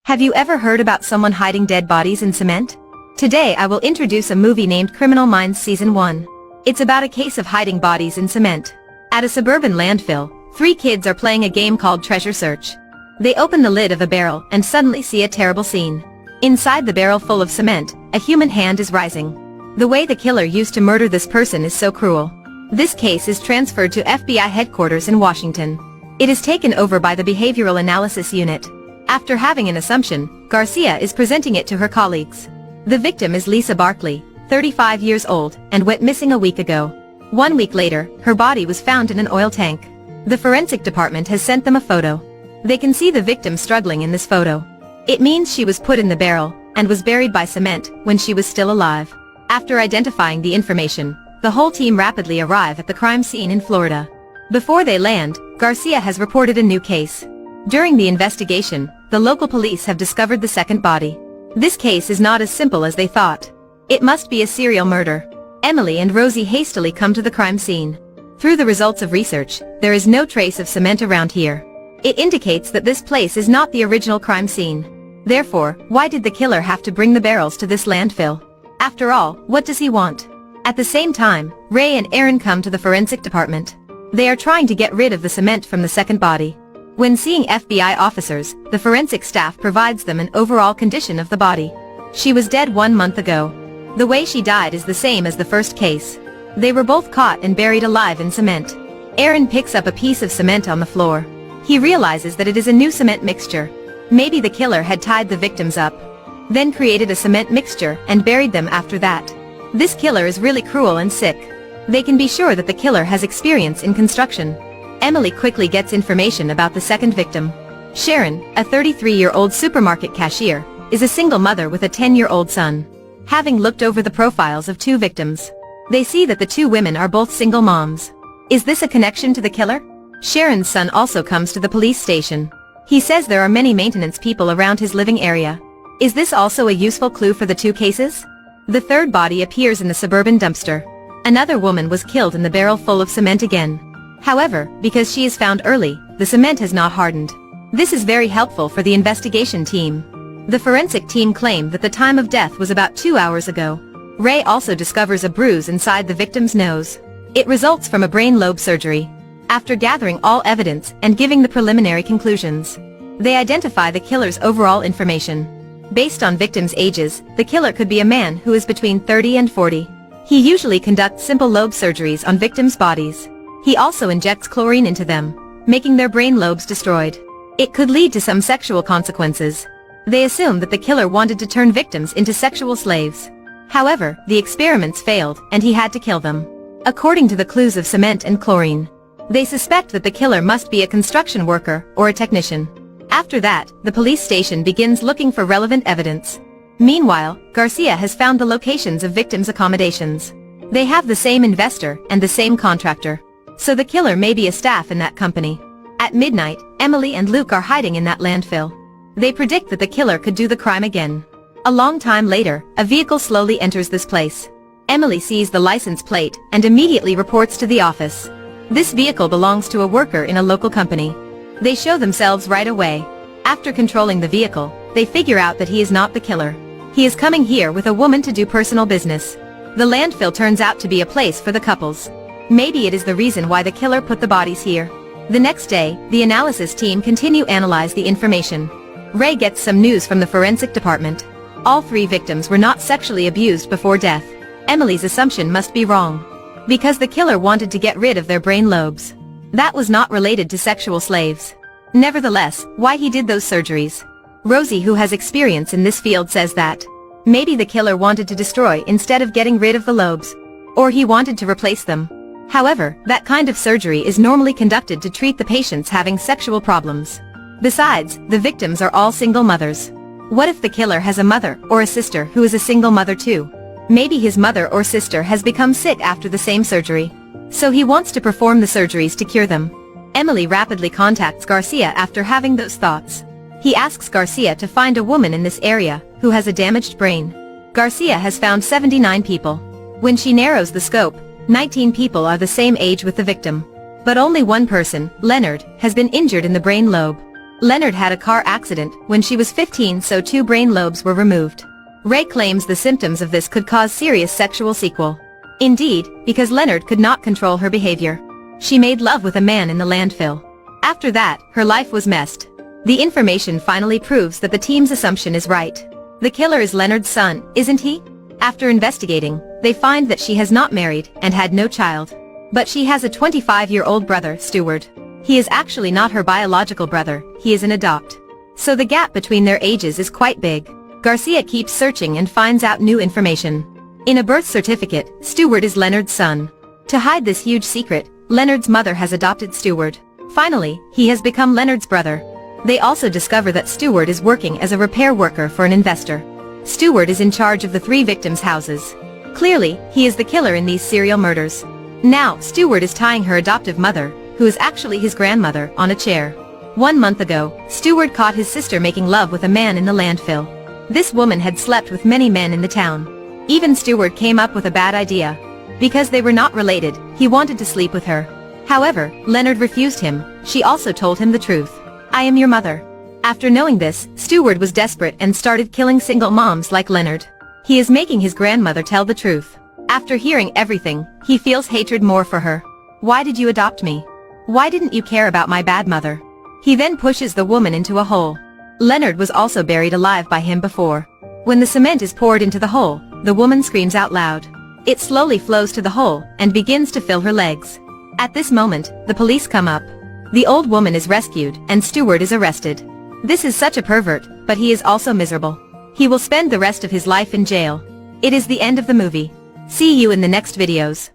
Have you ever heard about someone hiding dead bodies in cement? Today I will introduce a movie named Criminal Minds Season 1. It's about a case of hiding bodies in cement. At a suburban landfill, 3 kids are playing a game called Treasure Search. They open the lid of a barrel and suddenly see a terrible scene. Inside the barrel full of cement, a human hand is rising. The way the killer used to murder this person is so cruel. This case is transferred to FBI headquarters in Washington. It is taken over by the Behavioral Analysis Unit. After having an assumption, Garcia is presenting it to her colleagues. The victim is Lisa Barkley, 35 years old, and went missing a week ago. 1 week later, her body was found in an oil tank. The forensic department has sent them a photo. They can see the victim struggling in this photo. It means she was put in the barrel, and was buried by cement, when she was still alive. After identifying the information, the whole team rapidly arrive at the crime scene in Florida. Before they land, Garcia has reported a new case. During the investigation, the local police have discovered the second body. This case is not as simple as they thought. It must be a serial murder. Emily and Rosie hastily come to the crime scene. Through the results of research, there is no trace of cement around here. It indicates that this place is not the original crime scene. Therefore, why did the killer have to bring the barrels to this landfill? After all, what does he want? At the same time, Ray and Aaron come to the forensic department. They are trying to get rid of the cement from the second body. When seeing FBI officers, the forensic staff provides them an overall condition of the body. She was dead 1 month ago. The way she died is the same as the first case. They were both caught and buried alive in cement. Aaron picks up a piece of cement on the floor. He realizes that it is a new cement mixture. Maybe the killer had tied the victims up, then created a cement mixture and buried them after that. This killer is really cruel and sick. They can be sure that the killer has experience in construction. Emily quickly gets information about the second victim. Sharon, a 33-year-old supermarket cashier, is a single mother with a 10-year-old son. Having looked over the profiles of 2 victims, they see that the 2 women are both single moms. Is this a connection to the killer? Sharon's son also comes to the police station. He says there are many maintenance people around his living area. Is this also a useful clue for the 2 cases? The third body appears in the suburban dumpster. Another woman was killed in the barrel full of cement again. However, because she is found early, the cement has not hardened. This is very helpful for the investigation team. The forensic team claimed that the time of death was about 2 hours ago. Ray also discovers a bruise inside the victim's nose. It results from a brain lobe surgery. After gathering all evidence and giving the preliminary conclusions, they identify the killer's overall information. Based on victims' ages, the killer could be a man who is between 30 and 40. He usually conducts simple lobe surgeries on victims' bodies. He also injects chlorine into them, making their brain lobes destroyed. It could lead to some sexual consequences. They assume that the killer wanted to turn victims into sexual slaves. However, the experiments failed and he had to kill them. According to the clues of cement and chlorine, they suspect that the killer must be a construction worker or a technician. After that, the police station begins looking for relevant evidence. Meanwhile, Garcia has found the locations of victims' accommodations. They have the same investor and the same contractor. So the killer may be a staff in that company. At midnight, Emily and Luke are hiding in that landfill. They predict that the killer could do the crime again. A long time later, a vehicle slowly enters this place. Emily sees the license plate and immediately reports to the office. This vehicle belongs to a worker in a local company. They show themselves right away. After controlling the vehicle, they figure out that he is not the killer. He is coming here with a woman to do personal business. The landfill turns out to be a place for the couples. Maybe it is the reason why the killer put the bodies here. The next day, the analysis team continue analyze the information. Ray gets some news from the forensic department. All 3 victims were not sexually abused before death. Emily's assumption must be wrong. Because the killer wanted to get rid of their brain lobes. That was not related to sexual slaves. Nevertheless, why he did those surgeries? Rosie, who has experience in this field, says that maybe the killer wanted to destroy instead of getting rid of the lobes. Or he wanted to replace them. However, that kind of surgery is normally conducted to treat the patients having sexual problems. Besides, the victims are all single mothers. What if the killer has a mother or a sister who is a single mother too? Maybe his mother or sister has become sick after the same surgery. So he wants to perform the surgeries to cure them. Emily rapidly contacts Garcia after having those thoughts. He asks Garcia to find a woman in this area who has a damaged brain. Garcia has found 79 people. When she narrows the scope, 19 people are the same age with the victim. But only one person, Leonard, has been injured in the brain lobe. Leonard had a car accident when she was 15, so 2 brain lobes were removed. Ray claims the symptoms of this could cause serious sexual sequel. Indeed, because Leonard could not control her behavior. She made love with a man in the landfill. After that, her life was messed. The information finally proves that the team's assumption is right. The killer is Leonard's son, isn't he? After investigating, they find that she has not married and had no child. But she has a 25-year-old brother, Stewart. He is actually not her biological brother, he is an adopt. So the gap between their ages is quite big. Garcia keeps searching and finds out new information. In a birth certificate, Stewart is Leonard's son. To hide this huge secret, Leonard's mother has adopted Stewart. Finally, he has become Leonard's brother. They also discover that Stewart is working as a repair worker for an investor. Stewart is in charge of the 3 victims' houses. Clearly, he is the killer in these serial murders. Now, Stewart is tying her adoptive mother, who is actually his grandmother, on a chair. 1 month ago, Stewart caught his sister making love with a man in the landfill. This woman had slept with many men in the town. Even Stewart came up with a bad idea. Because they were not related, he wanted to sleep with her. However, Leonard refused him. She also told him the truth. "I am your mother." After knowing this, Stewart was desperate and started killing single moms like Leonard. He is making his grandmother tell the truth. After hearing everything, he feels hatred more for her. "Why did you adopt me? Why didn't you care about my bad mother?" He then pushes the woman into a hole. Leonard was also buried alive by him before. When the cement is poured into the hole, the woman screams out loud. It slowly flows to the hole and begins to fill her legs. At this moment, the police come up. The old woman is rescued and Stewart is arrested. This is such a pervert, but he is also miserable. He will spend the rest of his life in jail. It is the end of the movie. See you in the next videos.